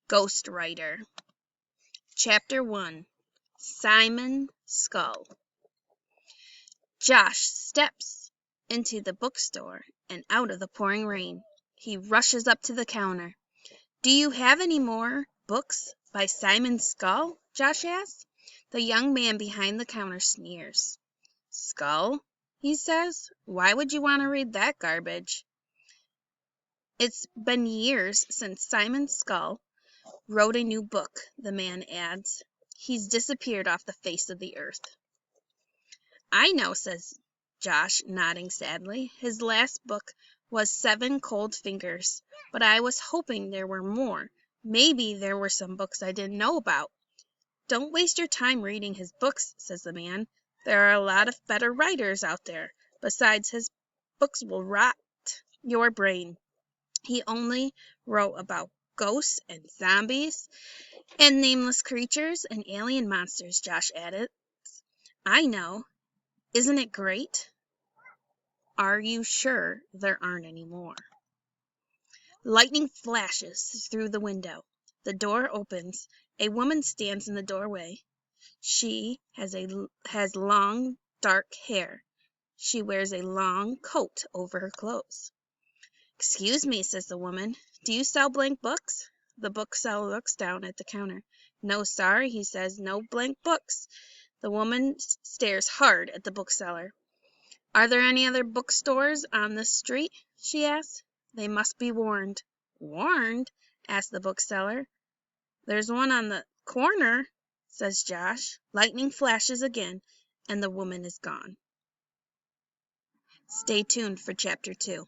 Ghostwriter. Chapter 1. Simon Skull. Josh steps into the bookstore and out of the pouring rain. He rushes up to the counter. "Do you have any more books by Simon Skull?" Josh asks. The young man behind the counter sneers. "Skull?" he says. "Why would you want to read that garbage?" "It's been years since Simon Skull wrote a new book," the man adds. "He's disappeared off the face of the earth." "I know," says Josh, nodding sadly. "His last book was 7 Cold Fingers, but I was hoping there were more. Maybe there were some books I didn't know about." "Don't waste your time reading his books," says the man. "There are a lot of better writers out there. Besides, his books will rot your brain. He only wrote about ghosts and zombies and nameless creatures and alien monsters," Josh added. "I know. Isn't it great?" "Are you sure there aren't any more?" Lightning flashes through the window. The door opens. A woman stands in the doorway. She has long, dark hair. She wears a long coat over her clothes. "Excuse me," says the woman. "Do you sell blank books?" The bookseller looks down at the counter. "No, sorry," he says. "No blank books." The woman stares hard at the bookseller. "Are there any other bookstores on this street?" she asks. "They must be warned." "Warned?" asks the bookseller. "There's one on the corner," says Josh. Lightning flashes again, and the woman is gone. Stay tuned for Chapter 2.